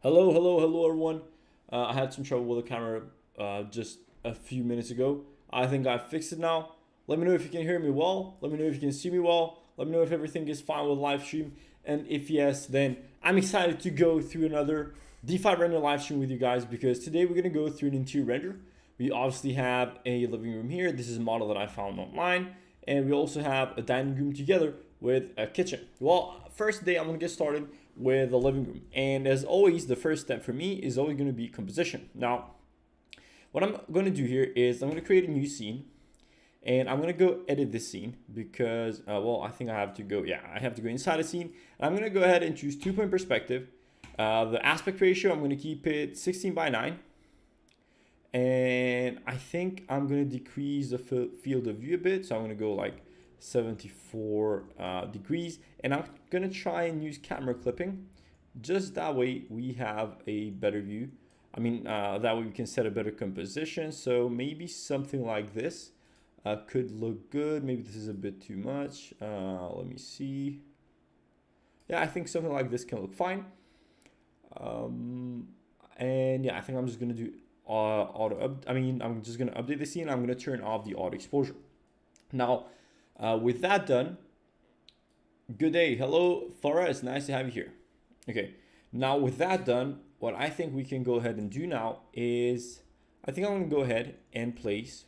Hello, everyone. I had some trouble with the camera just a few minutes ago. I think I fixed it now. Let me know if you can hear me well. Let me know if you can see me well. Let me know if everything is fine with live stream. And if yes, then I'm excited to go through another DeFi render live stream with you guys because today we're going to go through an interior render. We obviously have a living room here. This is a model that I found online. And we also have a dining room together with a kitchen. Well, first day I'm going to get started with the living room. And as always, the first step for me is always going to be composition. Now, what I'm going to do here is I'm going to create a new scene and I'm going to go edit this scene because, well, I think I have to go, I have to go inside a scene. And I'm going to go ahead and choose 2-point perspective. The aspect ratio, I'm going to keep it 16:9. And I think I'm going to decrease the field of view a bit. So I'm going to go like 74 degrees, and I'm gonna try and use camera clipping, just that way we have a better view. I mean, that way we can set a better composition. So maybe something like this could look good. Maybe this is a bit too much. Let me see. Yeah, I think something like this can look fine. And yeah, I think I'm just gonna do I'm just gonna update the scene. I'm gonna turn off the auto exposure. Now, with that done, good day. Hello, Thora. It's nice to have you here. Okay. Now, with that done, what I think we can go ahead and do now is I think I'm going to go ahead and place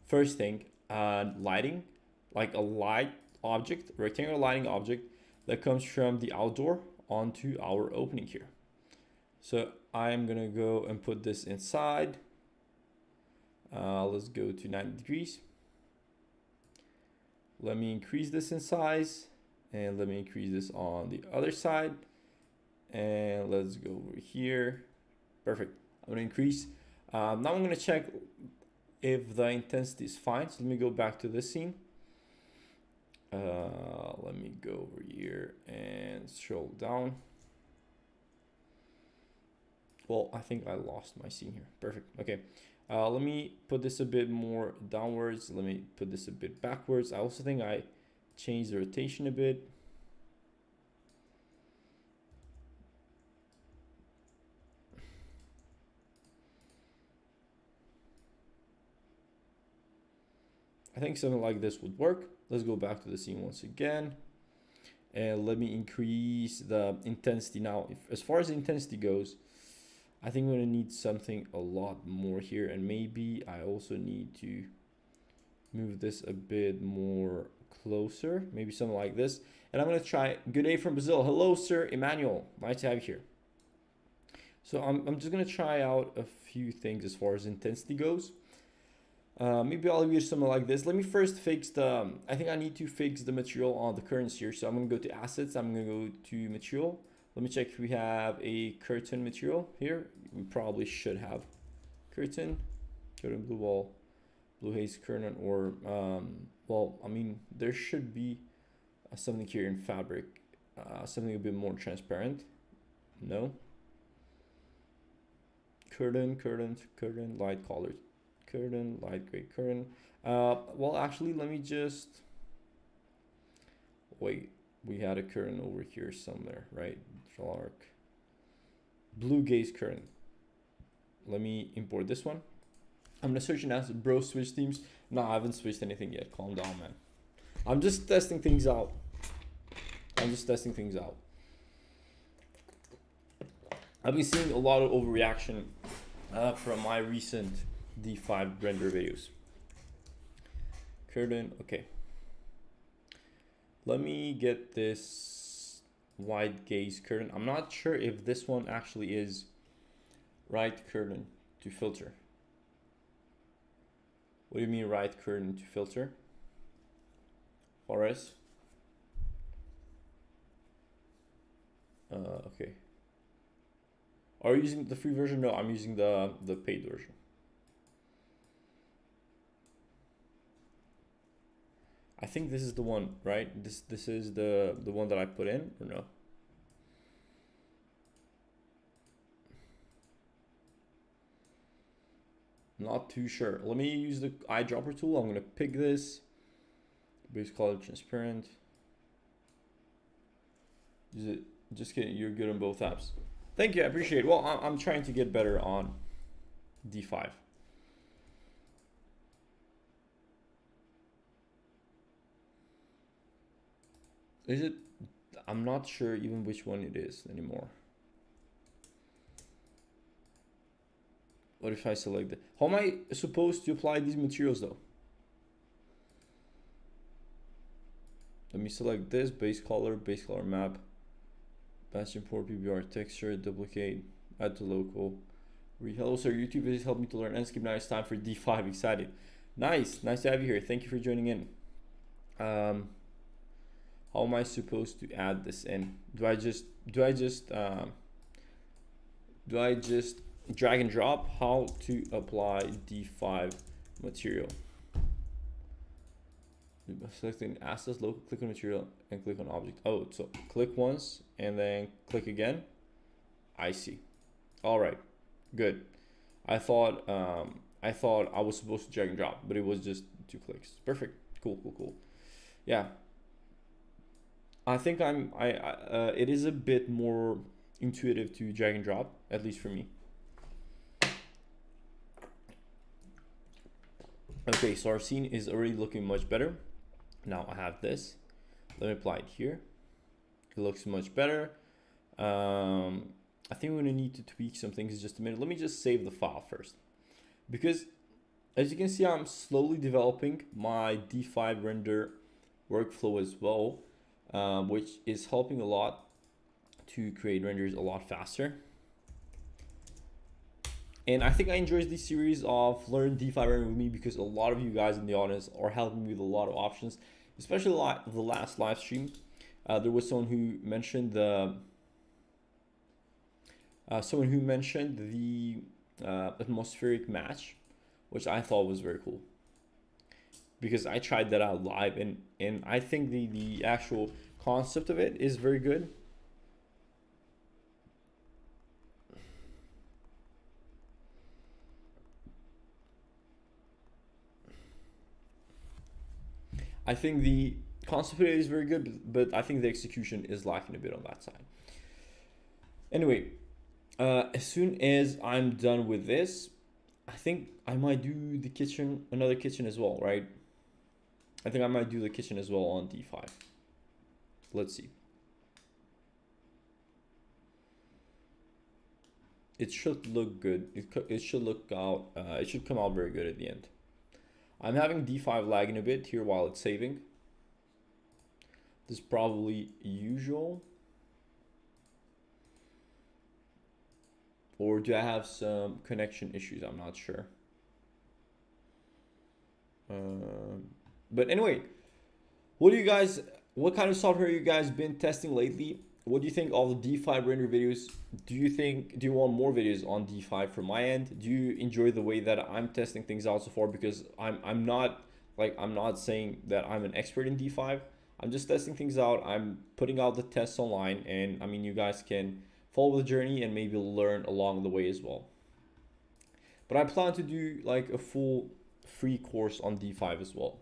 first thing lighting, like a light object, rectangular lighting object that comes from the outdoor onto our opening here. So I'm going to go and put this inside. Let's go to 90 degrees. Let me increase this in size and let me increase this on the other side. And let's go over here. Perfect. I'm gonna increase. Now I'm gonna check if the intensity is fine. So let me go back to this scene. Let me go over here and scroll down. Well, I think I lost my scene here. Perfect. Okay. Let me put this a bit more downwards. Let me put this a bit backwards. I also think I changed the rotation a bit. I think something like this would work. Let's go back to the scene once again. And let me increase the intensity. Now, as far as the intensity goes, I think we're gonna need something a lot more here, and maybe I also need to move this a bit more closer, maybe something like this. And I'm gonna try. Good day from Brazil. Hello, sir, Emmanuel. Nice to have you here. So I'm just gonna try out a few things as far as intensity goes. Maybe I'll use something like this. Let me first fix the. I think I need to fix the material on the curtains here. So I'm gonna go to assets. I'm gonna go to material. Let me check if we have a curtain material here. We probably should have curtain blue wall, blue haze curtain, or well, I mean, there should be something here in fabric, something a bit more transparent. No. Curtain, light colored curtain, light gray curtain. Well, actually, let me just wait. We had a curtain over here somewhere, right? Dark blue gaze curtain. Let me import this one. I'm gonna search and ask bro switch themes. No, I haven't switched anything yet. Calm down, man. I'm just testing things out. I've been seeing a lot of overreaction from my recent DeFi render videos. Curtain, okay. Let me get this wide gaze curtain. I'm not sure if this one actually is right curtain to filter. What do you mean right curtain to filter? Horace? Okay. Are you using the free version? No, I'm using the paid version. I think this is the one, right? This is the one that I put in, or no? Not too sure. Let me use the eyedropper tool. I'm gonna pick this. Base color transparent. Is it? Just kidding. You're good on both apps. Thank you, I appreciate it. Well, I'm trying to get better on D5. Is it? I'm not sure even which one it is anymore. What if I select it? How am I supposed to apply these materials though? Let me select this base color map, batch import PBR texture, duplicate, add to local. Hello sir, YouTube has helped me to learn Enscape. Now it's time for D5. Excited. Nice to have you here. Thank you for joining in. How am I supposed to add this in? Do I just drag and drop? How to apply D5 material? Selecting assets, local, click on material and click on object. Oh, so click once and then click again. I see. All right, good. I thought I was supposed to drag and drop, but it was just 2 clicks. Perfect. Cool. Yeah. I think it is a bit more intuitive to drag and drop, at least for me. Okay, so our scene is already looking much better. Now I have this. Let me apply it here. It looks much better. I think we're gonna need to tweak some things in just a minute. Let me just save the file first, because as you can see, I'm slowly developing my D5 render workflow as well, which is helping a lot to create renders a lot faster. And I think I enjoy this series of Learn D5 Render with me because a lot of you guys in the audience are helping me with a lot of options, especially the last live stream. There was someone who mentioned the atmospheric match, which I thought was very cool because I tried that out live, and I think the actual concept of it is very good. I think the concept of it is very good, but I think the execution is lacking a bit on that side. Anyway, as soon as I'm done with this, I think I might do the kitchen, another kitchen as well, right? I think I might do the kitchen as well on D5. Let's see. It should look good. It should look out. It should come out very good at the end. I'm having D5 lagging a bit here while it's saving. This is probably usual. Or do I have some connection issues? I'm not sure. But anyway, what kind of software you guys been testing lately? What do you think of the D5 render videos? Do you want more videos on D5 from my end? Do you enjoy the way that I'm testing things out so far? Because I'm not saying that I'm an expert in D5. I'm just testing things out. I'm putting out the tests online, and I mean, you guys can follow the journey and maybe learn along the way as well. But I plan to do like a full free course on D5 as well.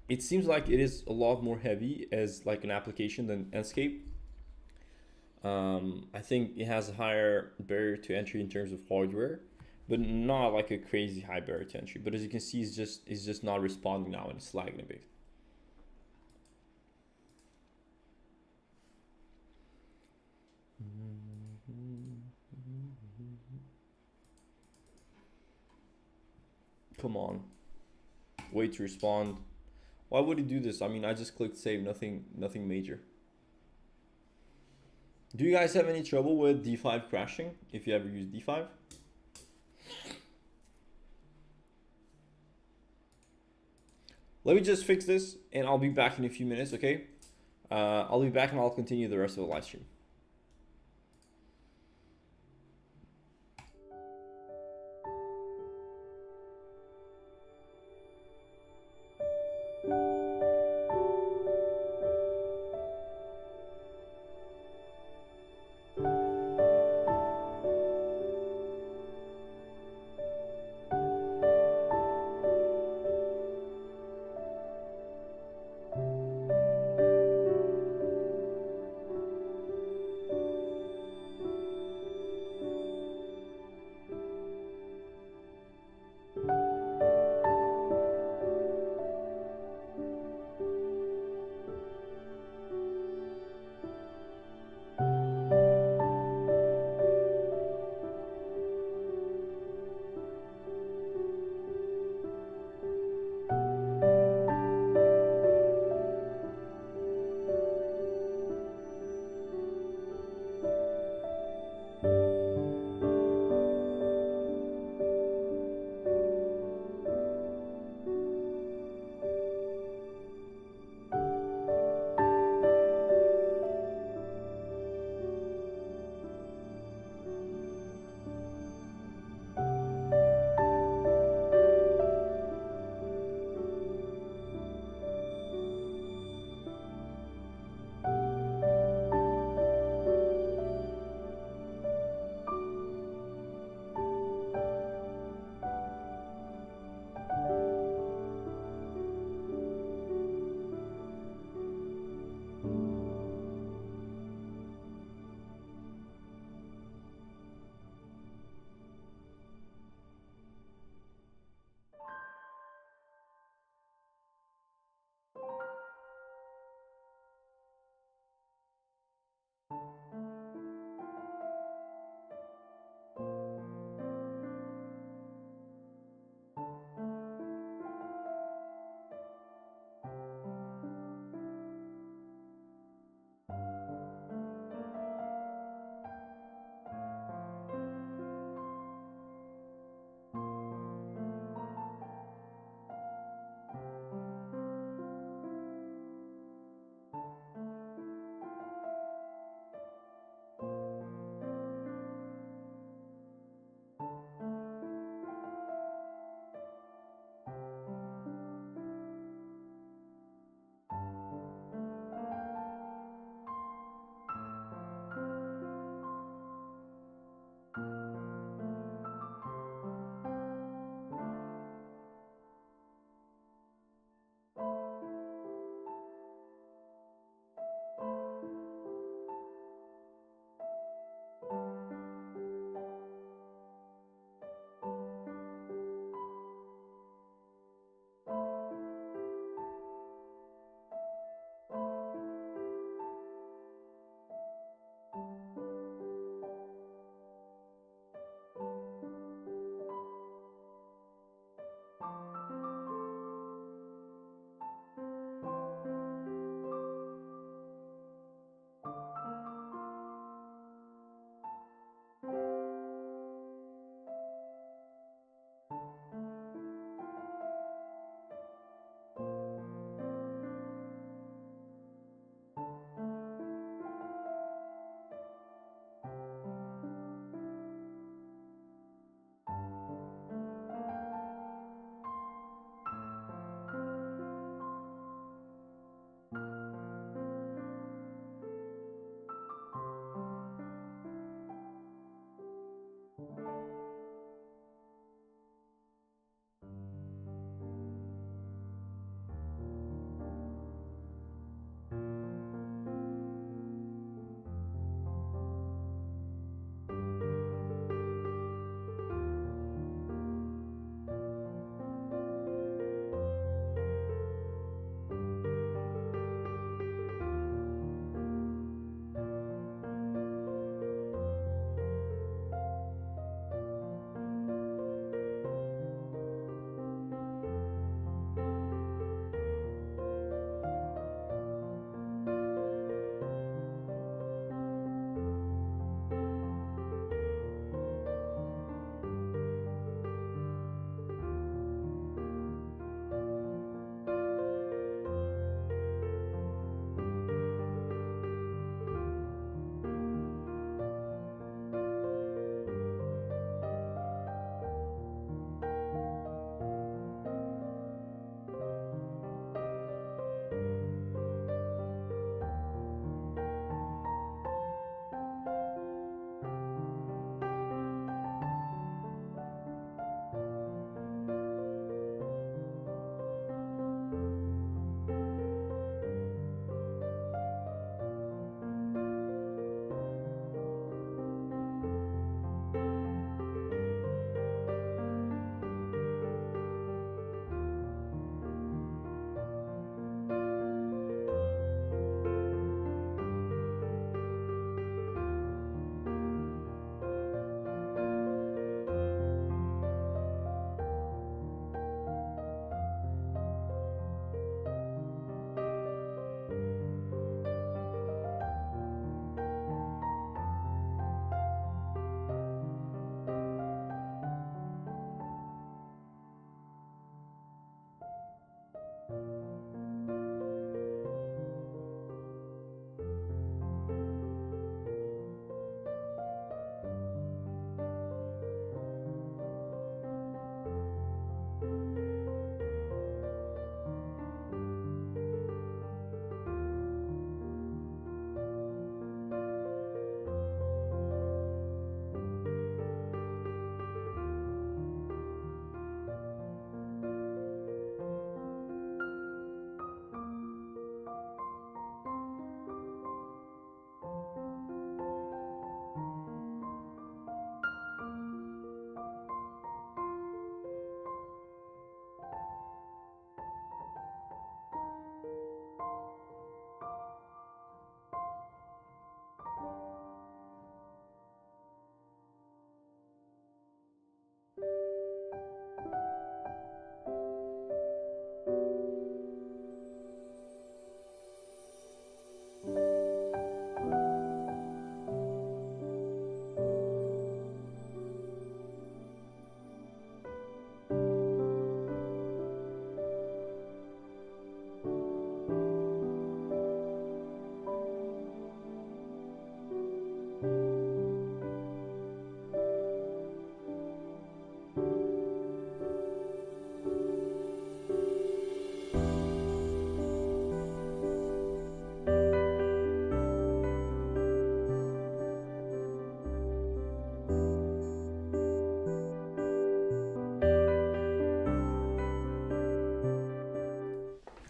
It seems like it is a lot more heavy as like an application than Enscape. I think it has a higher barrier to entry in terms of hardware, but not like a crazy high barrier to entry. But as you can see, it's just not responding now, and it's lagging a bit. Come on, wait to respond. Why would it do this? I mean, I just clicked save, nothing major. Do you guys have any trouble with D5 crashing if you ever use D5? Let me just fix this and I'll be back in a few minutes, okay? I'll be back and I'll continue the rest of the live stream.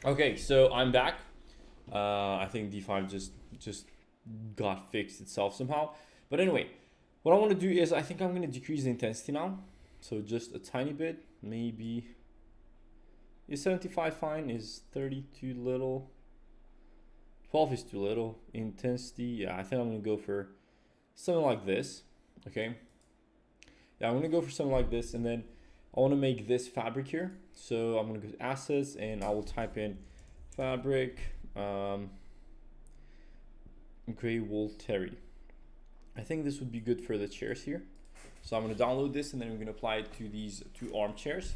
Okay, so I'm back. I think D5 just got fixed itself somehow. But anyway, what I want to do is I think I'm going to decrease the intensity now. So just a tiny bit, maybe. Is 75 fine? Is 30 too little? 12 is too little. Intensity, yeah, I think I'm going to go for something like this. Okay. Yeah, I'm going to go for something like this, and then I want to make this fabric here. So I'm going to go to assets, and I will type in fabric gray wool terry. I think this would be good for the chairs here. So I'm going to download this, and then I'm going to apply it to these two armchairs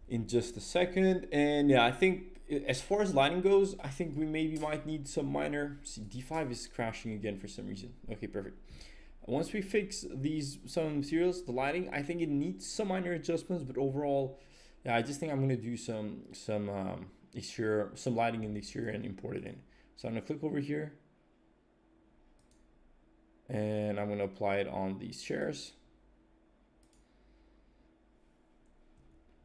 in just a second. And yeah, I think as far as lighting goes, I think we maybe might need some minor. See, D5 is crashing again for some reason. Okay, perfect. Once we fix some materials, the lighting, I think it needs some minor adjustments, but overall, yeah, I just think I'm gonna do some exterior, some lighting in the exterior and import it in. So I'm gonna click over here, and I'm gonna apply it on these chairs.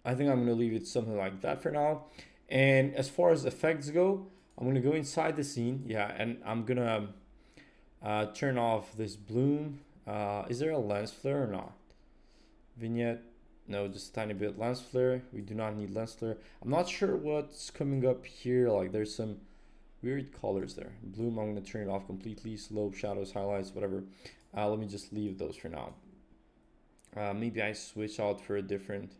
I think I'm gonna leave it something like that for now. And as far as effects go, I'm gonna go inside the scene, yeah, and I'm gonna turn off this bloom. Is there a lens flare or not? Vignette, no, just a tiny bit. Lens flare, we do not need lens flare. I'm not sure what's coming up here. Like there's some weird colors there. Bloom, I'm gonna turn it off completely. Slope, shadows, highlights, whatever. Let me just leave those for now. Maybe I switch out for a different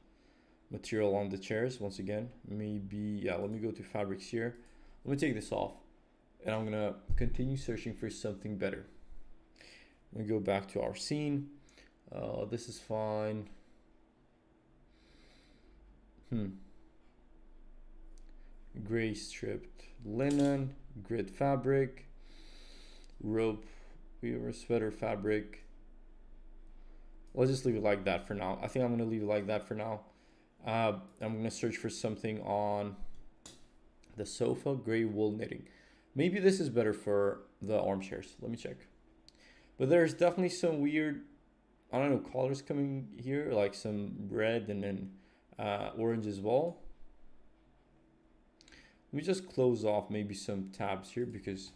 material on the chairs once again. Maybe, yeah, let me go to fabrics here. Let me take this off, and I'm gonna continue searching for something better. We go back to our scene. This is fine. Gray stripped linen, grid fabric, rope, weaver sweater fabric. Let's just leave it like that for now. I think I'm gonna leave it like that for now. I'm gonna search for something on the sofa, gray wool knitting. Maybe this is better for the armchairs. Let me check. But there's definitely some weird, I don't know, colors coming here, like some red and then orange as well. Let me just close off maybe some tabs here because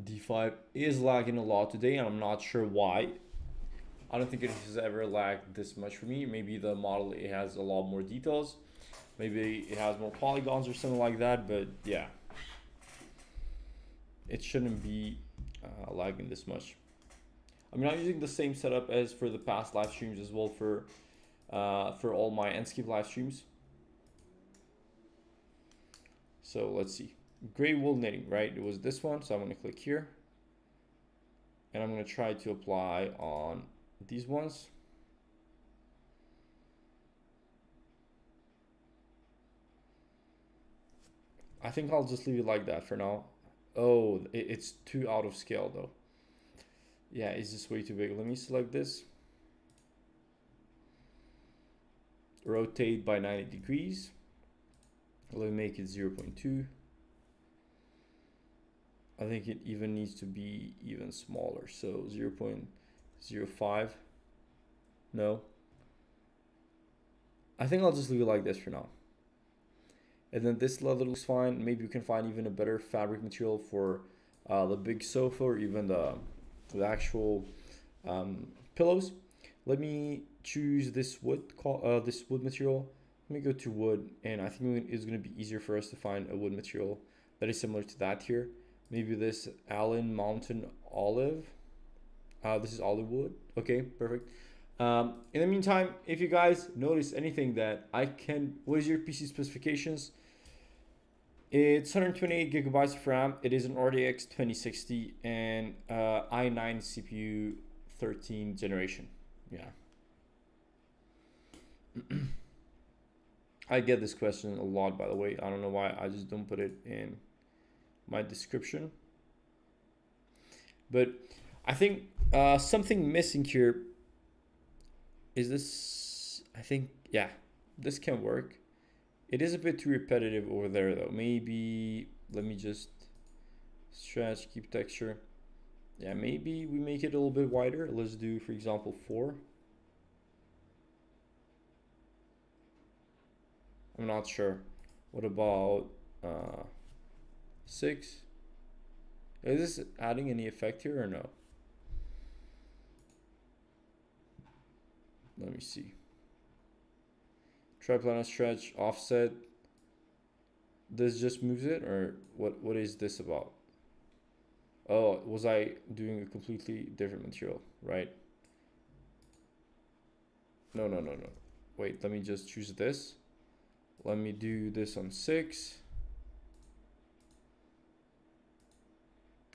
D5 is lagging a lot today, and I'm not sure why. I don't think it has ever lagged this much for me. Maybe the model, it has a lot more details. Maybe it has more polygons or something like that, but yeah. It shouldn't be lagging this much. I mean, I'm using the same setup as for the past live streams as well for all my Enscape live streams. So let's see. Gray wool knitting, right? It was this one, so I'm gonna click here. And I'm gonna try to apply on these ones. I think I'll just leave it like that for now. Oh, it's too out of scale though. Yeah, it's just way too big. Let me select this. Rotate by 90 degrees. Let me make it 0.2. I think it even needs to be even smaller. So 0.05. No. I think I'll just leave it like this for now. And then this leather looks fine. Maybe you can find even a better fabric material for the big sofa or even the actual pillows. Let me choose this wood material. Let me go to wood, and I think it's going to be easier for us to find a wood material that is similar to that here. Maybe this Allen Mountain Olive. This is olive wood. Okay, perfect. In the meantime, if you guys notice anything that what is your PC specifications? It's 128 gigabytes of RAM. It is an RTX 2060 and i9 CPU 13 generation. Yeah. I get this question a lot, by the way. I don't know why I just don't put it in my description. But I think something missing here is this. I think, yeah, this can work. It is a bit too repetitive over there though. Maybe, let me just stretch, keep texture. Yeah, maybe we make it a little bit wider. Let's do, for example, 4. I'm not sure. What about 6? Is this adding any effect here or no? Let me see. Triplanar stretch, offset. This just moves it, or what is this about? Oh, was I doing a completely different material, right? No. Wait, let me just choose this. Let me do this on 6.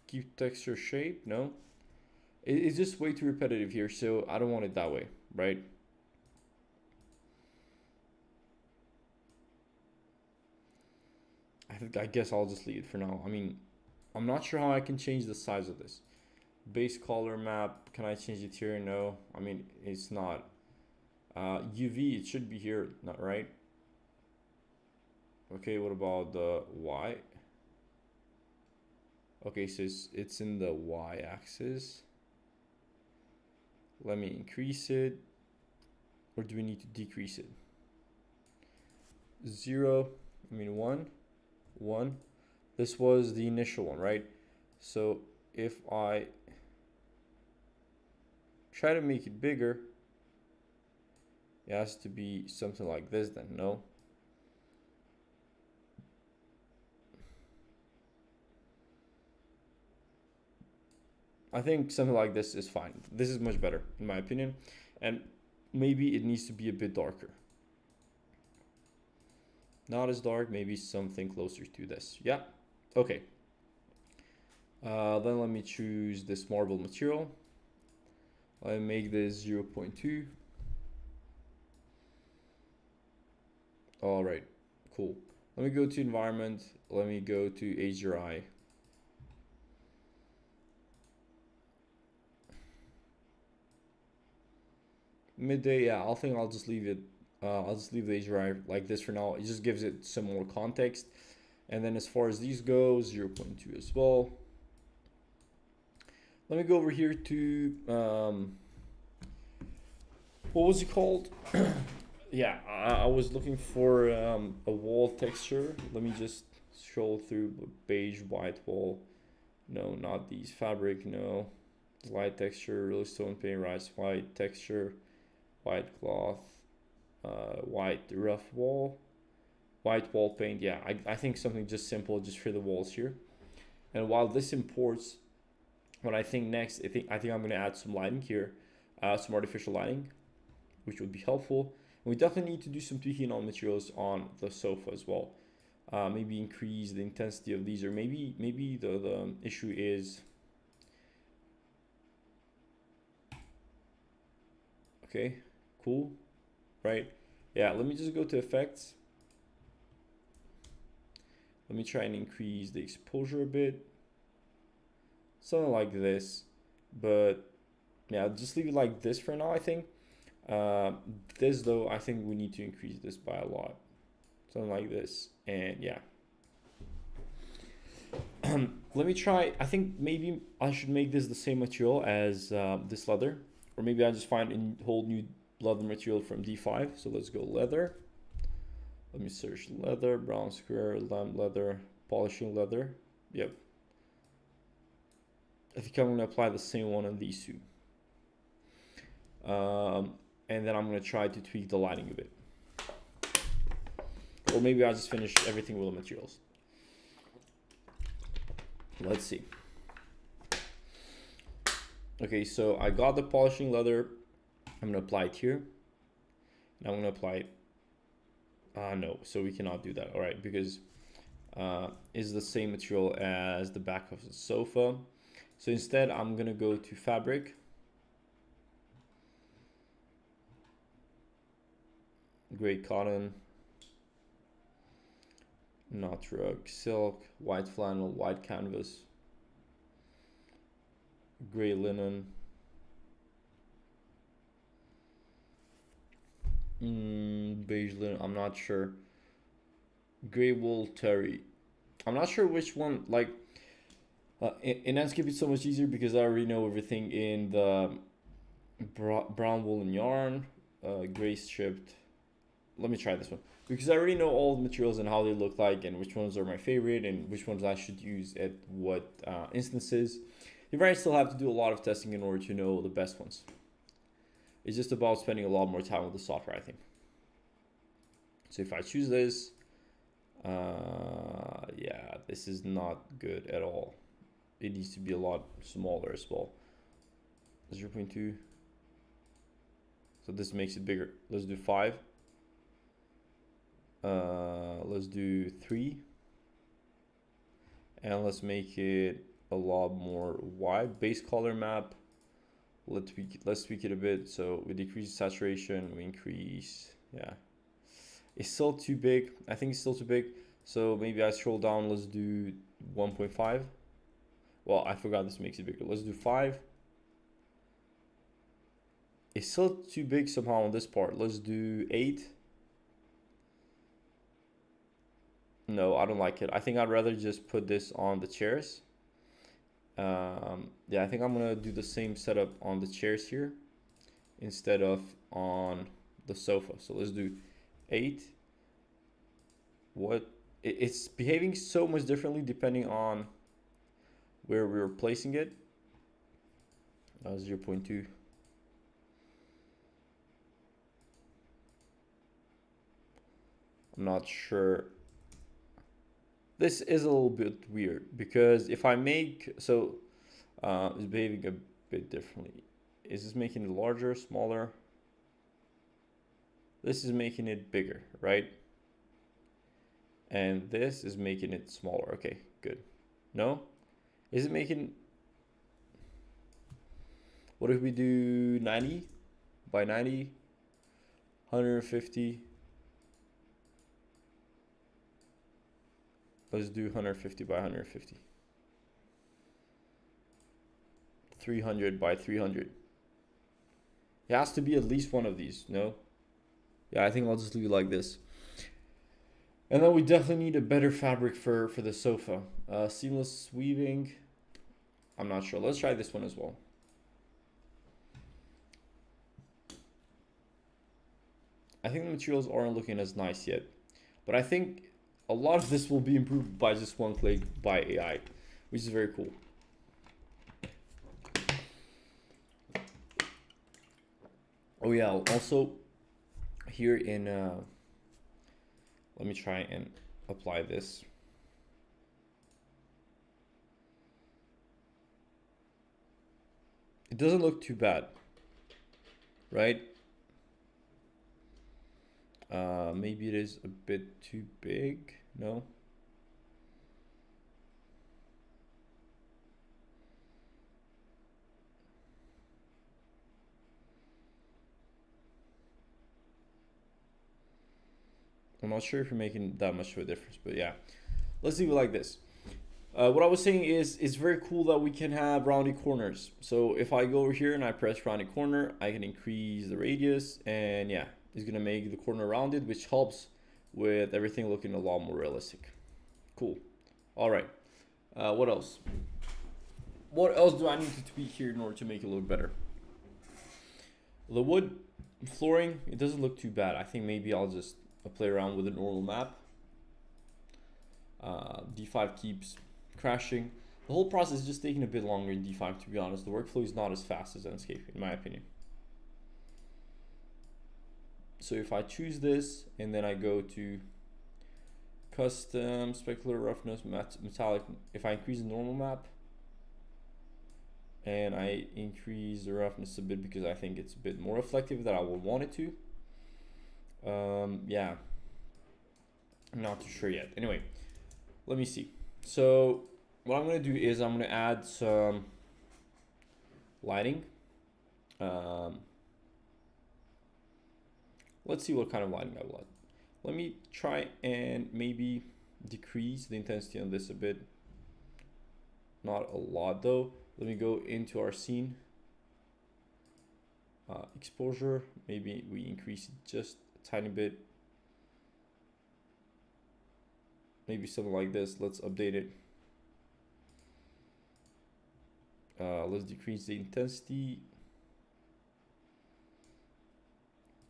Keep texture shape, no. It's just way too repetitive here, so I don't want it that way, right? I guess I'll just leave it for now. I mean, I'm not sure how I can change the size of this. Base color map, can I change it here? No. I mean, it's not. UV, it should be here, not right? Okay, what about the Y? Okay, so it's in the Y axis. Let me increase it. Or do we need to decrease it? 0, I mean 1. This was the initial one, right? So if I try to make it bigger, it has to be something like this then, no? I think something like this is fine. This is much better in my opinion. And maybe it needs to be a bit darker. Not as dark, maybe something closer to this. Yeah, okay. Then let me choose this marble material. I make this 0.2. All right, cool. Let me go to environment. Let me go to HDRI. Midday, yeah, I think I'll just leave it. I'll just leave the HDRI like this for now. It just gives it some more context. And then as far as these go, 0.2 as well. Let me go over here to, what was it called? Yeah, I was looking for a wall texture. Let me just scroll through beige, white wall. No, not these. Fabric, no. Light texture, really stone paint, rice, white texture, white cloth, white rough wall, white wall paint. Yeah, I think something just simple, just for the walls here. And while this imports, what I think next, I think I'm gonna add some lighting here, some artificial lighting, which would be helpful. And we definitely need to do some tweaking on materials on the sofa as well. Maybe increase the intensity of these, or maybe the issue is, okay, cool, right? Yeah, let me just go to effects. Let me try and increase the exposure a bit, something like this. But yeah, just leave it like this for now, I think. This though, I think we need to increase this by a lot, something like this. And yeah, let me try. I think maybe I should make this the same material as this leather, or maybe I just find a whole new leather material from D5. So let's go leather. Let me search leather, brown square, lamp leather, polishing leather. Yep. I think I'm gonna apply the same one on these two. And then I'm gonna try to tweak the lighting a bit. Or maybe I'll just finish everything with the materials. Let's see. Okay, so I got the polishing leather. I'm gonna apply it here. And I'm gonna apply it. No, so we cannot do that. All right, because it's the same material as the back of the sofa. So instead, I'm gonna go to fabric. Gray cotton. Not rug, silk, white flannel, white canvas, gray linen, beige linen, I'm not sure, gray wool terry. I'm not sure which one. Like in Enscape it's so much easier because I already know everything in the brown wool and yarn, gray stripped. Let me try this one. because I already know all the materials and how they look like and which ones are my favorite and which ones I should use at what instances. You might still have to do a lot of testing in order to know the best ones. It's just about spending a lot more time with the software, I think. So if I choose this, yeah, this is not good at all. It needs to be a lot smaller as well. 0.2. So this makes it bigger. Let's do 5. Let's do 3. And let's make it a lot more wide. Base color map. Let's tweak it a bit. So we decrease saturation, we increase, yeah. It's still too big. I think it's still too big. So maybe I scroll down, let's do 1.5. Well, I forgot this makes it bigger. Let's do 5. It's still too big somehow on this part. Let's do 8. No, I don't like it. I think I'd rather just put this on the chairs. Yeah, I think I'm gonna do the same setup on the chairs here instead of on the sofa. So let's do 8. It's behaving so much differently depending on where we're placing it. 0.2. I'm not sure. This is a little bit weird because if I make, so it's behaving a bit differently. Is this making it larger, smaller? This is making it bigger, right? And this is making it smaller. Okay, good. No? Is it making, what if we do 90 by 90, 150? Let's do 150 by 150. 300 by 300. It has to be at least one of these, no? Yeah, I think I'll just leave it like this. And then we definitely need a better fabric for the sofa. Seamless weaving. I'm not sure. Let's try this one as well. I think the materials aren't looking as nice yet. But I think a lot of this will be improved by just one click by AI, which is very cool. Oh yeah, also here in, let me try and apply this. It doesn't look too bad, right? Maybe it is a bit too big, no? I'm not sure if you're making that much of a difference, but yeah, let's leave it like this. What I was saying is, it's very cool that we can have rounded corners. So if I go over here and I press rounded corner, I can increase the radius, and yeah, it's gonna make the corner rounded, which helps with everything looking a lot more realistic. Cool. All right. What else? What else do I need to tweak here in order to make it look better? The wood flooring, it doesn't look too bad. I think maybe I'll just play around with a normal map. D5 keeps crashing. The whole process is just taking a bit longer in D5, to be honest. The workflow is not as fast as Enscape, in my opinion. So if I choose this and then I go to custom, specular roughness, metallic, if I increase the normal map and I increase the roughness a bit because I think it's a bit more reflective than I would want it to. Yeah, I'm not too sure yet. Anyway, let me see. So what I'm gonna do is I'm gonna add some lighting. Let's see what kind of lighting I want. Let me try and maybe decrease the intensity on this a bit. Not a lot though. Let me go into our scene. Exposure, maybe we increase it just a tiny bit. Maybe something like this. Let's update it. Let's decrease the intensity.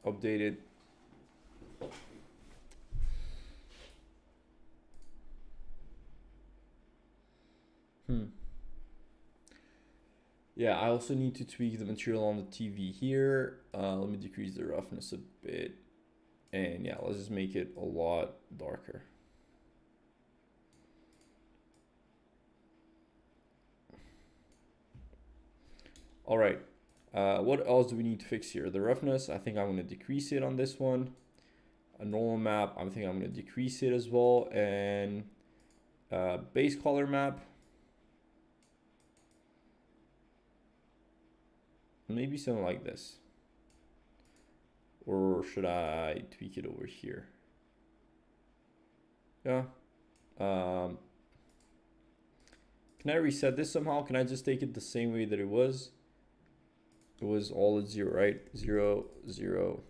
Update it. Yeah, I also need to tweak the material on the TV here. Let me decrease the roughness a bit. And yeah, let's just make it a lot darker. All right. What else do we need to fix here? The roughness, I think I'm going to decrease it on this one. A normal map, I think I'm going to decrease it as well. And base color map, maybe something like this. Or should I tweak it over here? Yeah. Can I reset this somehow? Can I just take it the same way that it was? It was all at 0, right? 0, 0.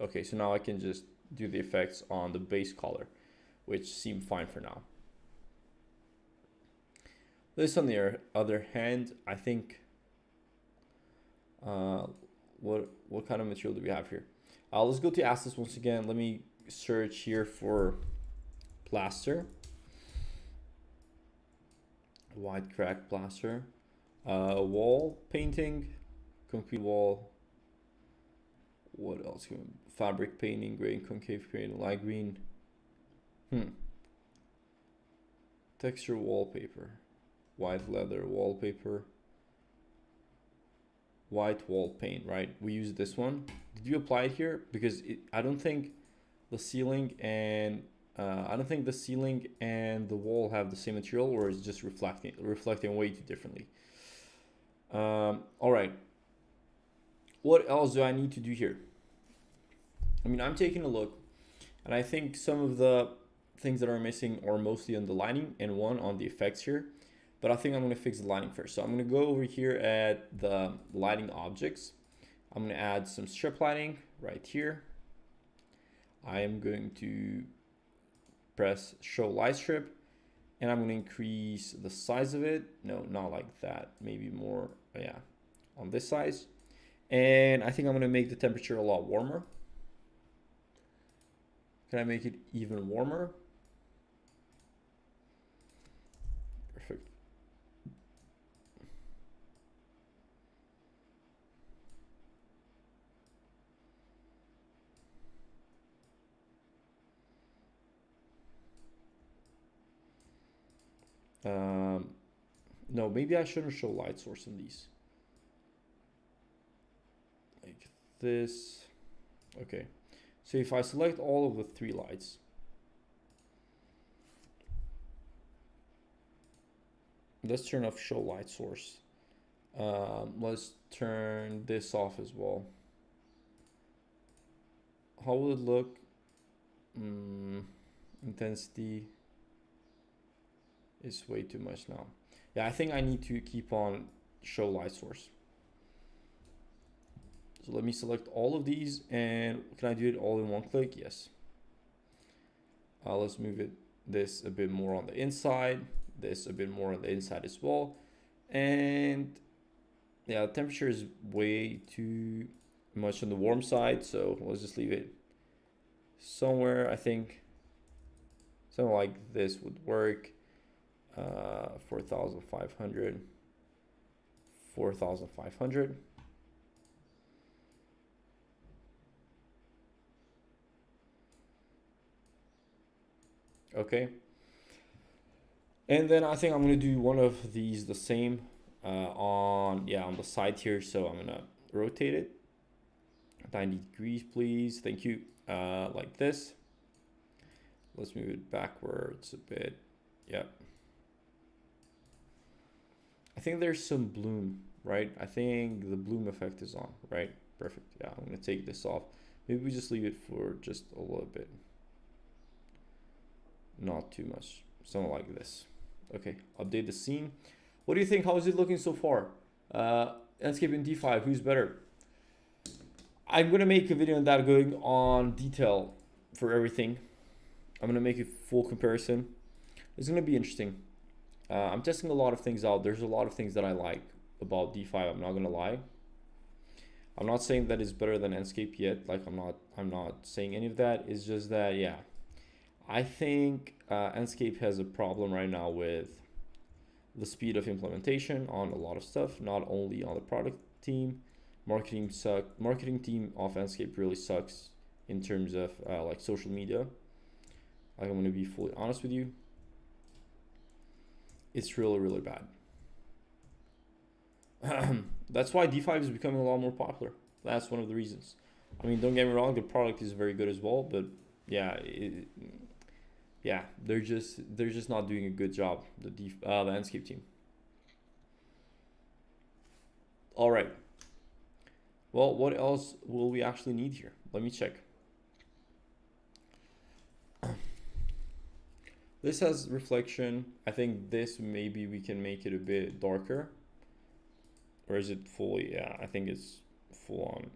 Okay, so now I can just do the effects on the base color, which seem fine for now. This, on the other hand, I think, what kind of material do we have here? Let's go to assets once again. Let me search here for plaster, white crack plaster, wall painting, concrete wall. What else? Fabric painting, gray and concave paint, light green. Texture wallpaper, white leather wallpaper, white wall paint, right? We use this one. Did you apply it here? Because I don't think the ceiling and the wall have the same material, or it's just reflecting way too differently. All right. What else do I need to do here? I mean, I'm taking a look, and I think some of the things that are missing are mostly on the lighting and one on the effects here. But I think I'm going to fix the lighting first. So I'm going to go over here at the lighting objects. I'm going to add some strip lighting right here. I am going to press show light strip, and I'm going to increase the size of it. No, not like that. Maybe more, yeah, on this size. And I think I'm going to make the temperature a lot warmer. Can I make it even warmer? Perfect. No, maybe I shouldn't show light source in these. Like this. Okay. So if I select all of the 3 lights, let's turn off show light source. Let's turn this off as well. How will it look? Intensity is way too much now. Yeah, I think I need to keep on show light source. So let me select all of these, and can I do it all in one click? Yes. Let's move this a bit more on the inside, this a bit more on the inside as well. And yeah, the temperature is way too much on the warm side, so let's just leave it somewhere. I think something like this would work. 4,500, 4,500. Okay. And then I think I'm gonna do one of these the same on the side here. So I'm gonna rotate it 90 degrees, please. Thank you. Like this. Let's move it backwards a bit. Yep. I think there's some bloom, right? I think the bloom effect is on, right? Perfect. Yeah, I'm gonna take this off. Maybe we just leave it for just a little bit. Not too much. Something like this. Okay, update the scene. What do you think? How is it looking so far? Enscape and D5, who's better? I'm gonna make a video on that, going on detail for everything. I'm gonna make a full comparison. It's gonna be interesting. I'm testing a lot of things out. There's a lot of things that I like about D5. I'm not gonna lie. I'm not saying that it's better than Enscape yet. Like I'm not saying any of that. It's just that, yeah, I think Enscape has a problem right now with the speed of implementation on a lot of stuff, not only on the product team. Marketing team of Enscape really sucks in terms of like social media. Like, I'm gonna be fully honest with you. It's really, really bad. That's why D5 is becoming a lot more popular. That's one of the reasons. I mean, don't get me wrong, the product is very good as well, but yeah, they're just not doing a good job. The Enscape team. All right. Well, what else will we actually need here? Let me check. This has reflection. I think this, maybe we can make it a bit darker. Or is it fully? Yeah, I think it's full on.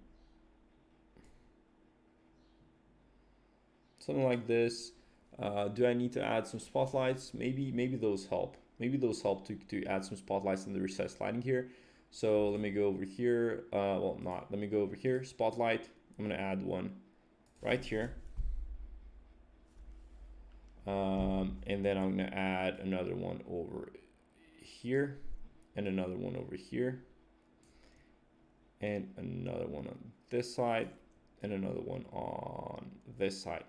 Something like this. Do I need to add some spotlights? Maybe those help. Maybe those help to add some spotlights in the recessed lighting here. So let me go over here. Well, not. Let me go over here. Spotlight. I'm gonna add one right here. And then I'm gonna add another one over here, and another one over here, and another one on this side, and another one on this side.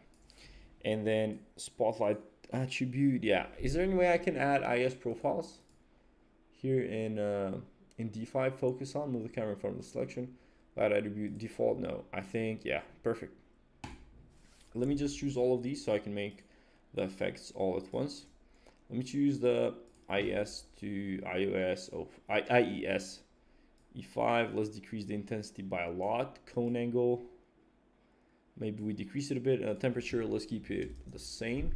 And then spotlight attribute. Yeah, is there any way I can add IS profiles here in D5? Focus on, move the camera in front of the selection. Light attribute default. No, I think, yeah, perfect. Let me just choose all of these so I can make the effects all at once. Let me choose the IS to IOS of IES E5. Let's decrease the intensity by a lot. Cone angle, maybe we decrease it a bit. Temperature, let's keep it the same.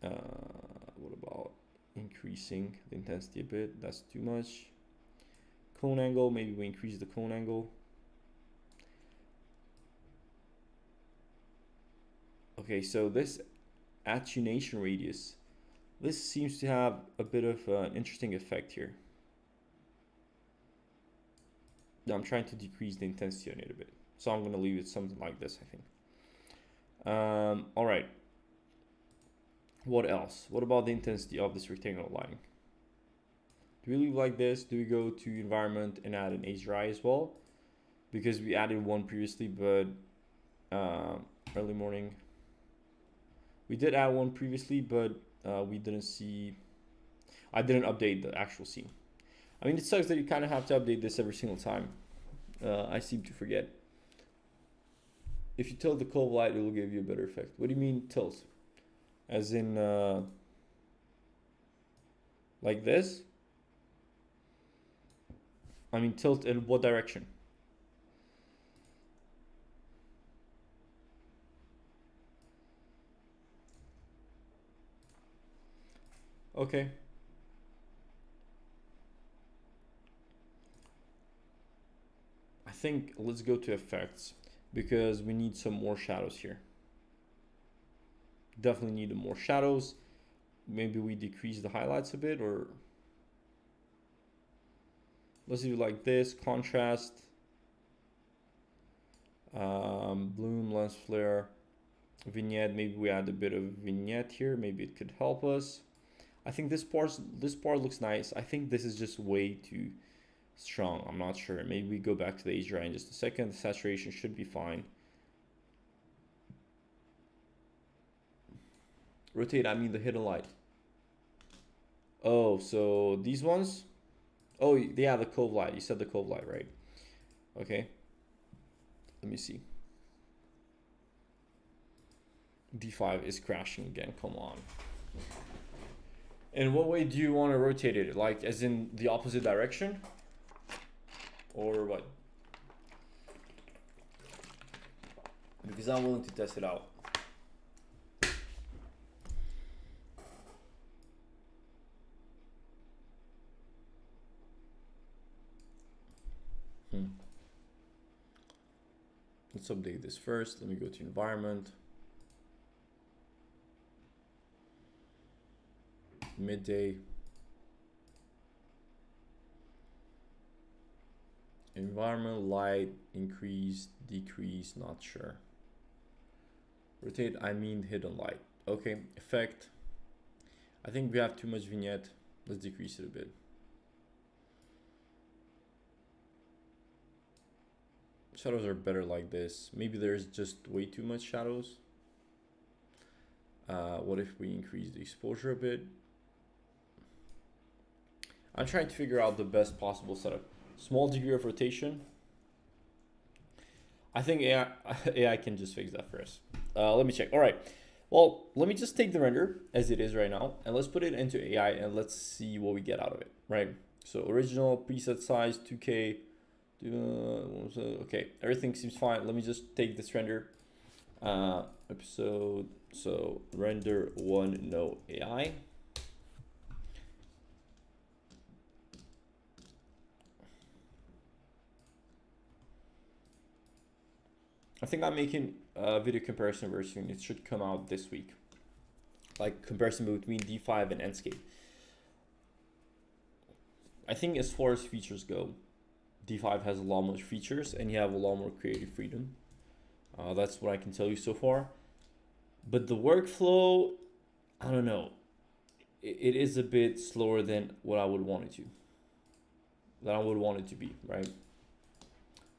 What about increasing the intensity a bit? That's too much. Cone angle, maybe we increase the cone angle. Okay, so this attenuation radius, this seems to have a bit of an interesting effect here. I'm trying to decrease the intensity on it a bit, so I'm going to leave it something like this, I think. All right, what else? What about the intensity of this rectangular lighting? Do we leave like this? Do we go to environment and add an HDRI as well? Because we added one previously, but early morning, we did add one previously, but we didn't see, I didn't update the actual scene. I mean, it sucks that you kind of have to update this every single time. I seem to forget. If you tilt the cove light, it will give you a better effect. What do you mean tilt? As in like this? I mean, tilt in what direction? Okay. I think let's go to effects, because we need some more shadows here. Definitely need more shadows. Maybe we decrease the highlights a bit, or let's do like this. Contrast, bloom, lens flare, vignette. Maybe we add a bit of vignette here. Maybe it could help us. I think this part looks nice. I think this is just way too strong. I'm not sure. Maybe we go back to the HDRI in just a second. The saturation should be fine. Rotate, I mean the hidden light. Oh, so these ones? Oh, yeah, the cove light. You said the cove light, right? Okay. Let me see. D5 is crashing again. Come on. In what way do you want to rotate it? Like, as in the opposite direction? Or what? Because I'm willing to test it out. Let's update this first. Let me go to environment. Midday. Environment, light, increase, decrease, not sure. Rotate, I mean hidden light. Okay, effect. I think we have too much vignette. Let's decrease it a bit. Shadows are better like this. Maybe there's just way too much shadows. What if we increase the exposure a bit? I'm trying to figure out the best possible setup. Small degree of rotation. I think AI can just fix that for us. Let me check. All right. Well, let me just take the render as it is right now, and let's put it into AI, and let's see what we get out of it, right? So original preset size, 2K. Okay, everything seems fine. Let me just take this render. Episode, so render 1, no AI. I think I'm making a video comparison very soon. It should come out this week. Like comparison between D5 and Enscape. I think as far as features go, D5 has a lot more features and you have a lot more creative freedom. That's what I can tell you so far. But the workflow, I don't know. It is a bit slower than what I would want it to. Than I would want it to be, right?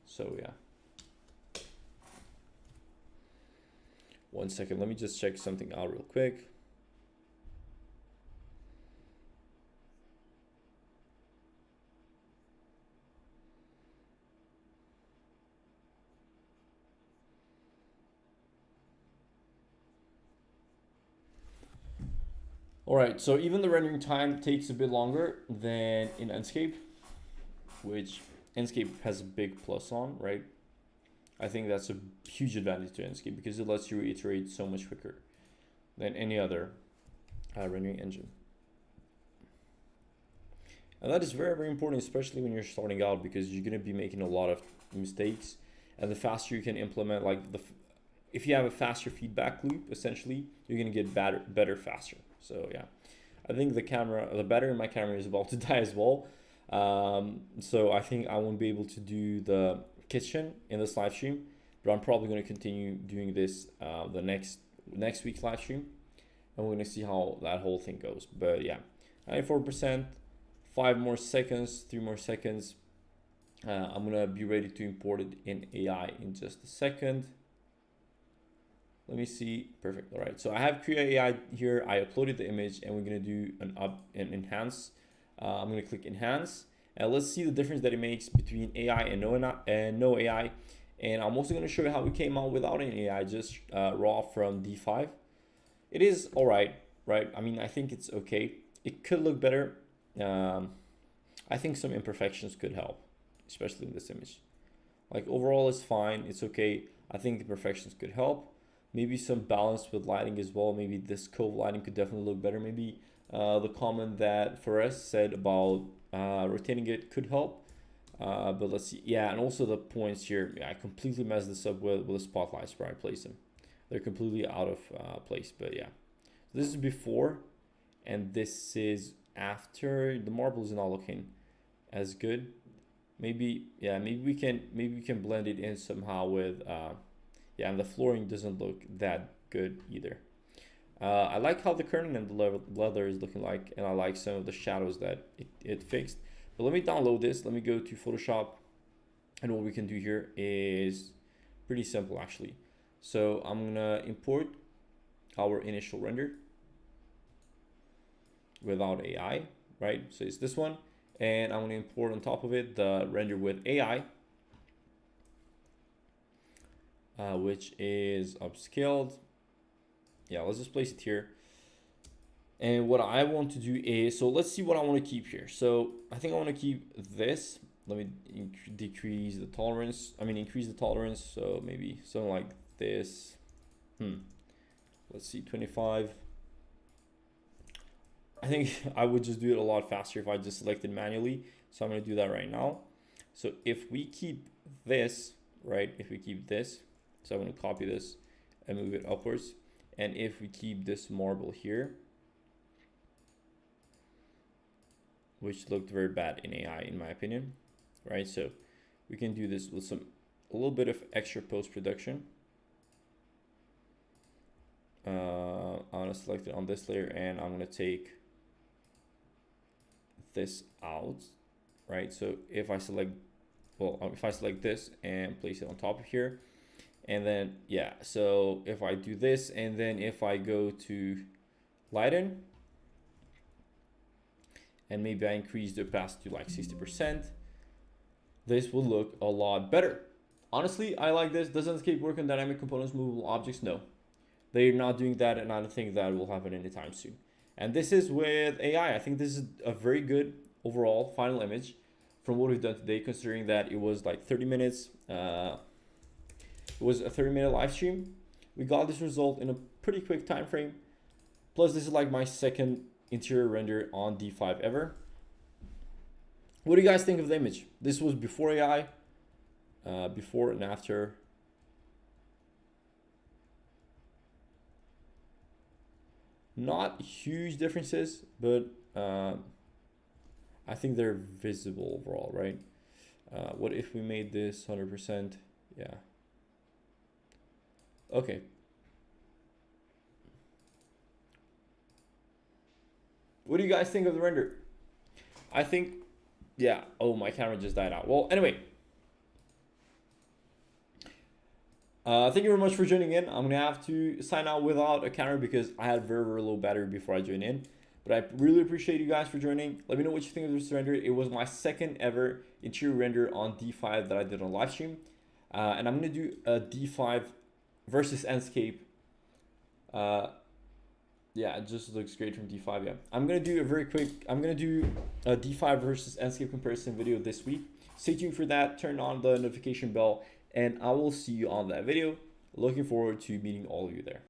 So yeah. 1 second, let me just check something out real quick. All right, so even the rendering time takes a bit longer than in Enscape, which Enscape has a big plus on, right? I think that's a huge advantage to Enscape because it lets you iterate so much quicker than any other rendering engine. And that is very, very important, especially when you're starting out, because you're going to be making a lot of mistakes. And the faster you can implement, like if you have a faster feedback loop, essentially, you're going to get better faster. So yeah, I think the battery in my camera is about to die as well. So I think I won't be able to do the kitchen in this live stream, but I'm probably going to continue doing this the next week's live stream, and we're going to see how that whole thing goes. But yeah, 94%, 5 more seconds, 3 more seconds. I'm going to be ready to import it in AI in just a second. Let me see. Perfect. All right. So I have Creo AI here. I uploaded the image, and we're going to do an enhance. I'm going to click enhance, and let's see the difference that it makes between AI and no AI. And I'm also going to show you how we came out without an AI, just raw from D5. It is all right, right? I mean, I think it's okay. It could look better. I think some imperfections could help, especially in this image. Like overall, it's fine. It's okay. I think the imperfections could help. Maybe some balance with lighting as well. Maybe this cove lighting could definitely look better. Maybe the comment that Fares said about rotating it could help. But let's see. Yeah, and also the points here. Yeah, I completely messed this up with the spotlights where I place them. They're completely out of place. But yeah, this is before, and this is after. The marble is not looking as good. Maybe yeah, maybe we can blend it in somehow with yeah, and the flooring doesn't look that good either. I like how the curtain and the leather is looking like, and I like some of the shadows that it fixed. But let me download this. Let me go to Photoshop, and what we can do here is pretty simple actually. So I'm gonna import our initial render without AI, right? So it's this one, and I'm gonna import on top of it the render with AI, which is upscaled. Yeah, let's just place it here. And what I want to do is, so let's see what I want to keep here. So I think I want to keep this. Let me decrease the tolerance. I mean, increase the tolerance. So maybe something like this. Let's see, 25. I think I would just do it a lot faster if I just selected manually. So I'm going to do that right now. So if we keep this, right? If we keep this, so I'm going to copy this and move it upwards. And if we keep this marble here, which looked very bad in AI in my opinion, right? So we can do this with a little bit of extra post-production. I'm gonna select it on this layer, and I'm gonna take this out, right? So if I select, well, if I select this and place it on top of here, and then, yeah, so if I do this, and then if I go to lighten, and maybe I increase the opacity to like 60%, this will look a lot better. Honestly, I like this. Does Enscape work on dynamic components, movable objects? No. They're not doing that, and I don't think that will happen anytime soon. And this is with AI. I think this is a very good overall final image from what we've done today, considering that it was like 30 minutes. It was a 30-minute live stream. We got this result in a pretty quick time frame. Plus, this is like my second interior render on D5 ever. What do you guys think of the image? This was before AI, before and after. Not huge differences, but I think they're visible overall, right? What if we made this 100%? Yeah. Okay. What do you guys think of the render? I think, yeah. Oh, my camera just died out. Well, anyway. Thank you very much for joining in. I'm gonna have to sign out without a camera because I had very, very low battery before I joined in. But I really appreciate you guys for joining. Let me know what you think of this render. It was my second ever interior render on D5 that I did on live stream. And I'm gonna do a D5 versus Enscape. Yeah, it just looks great from D5. Yeah, I'm gonna do a D5 versus Enscape comparison video this week. Stay tuned for that. Turn on the notification bell, and I will see you on that video. Looking forward to meeting all of you there.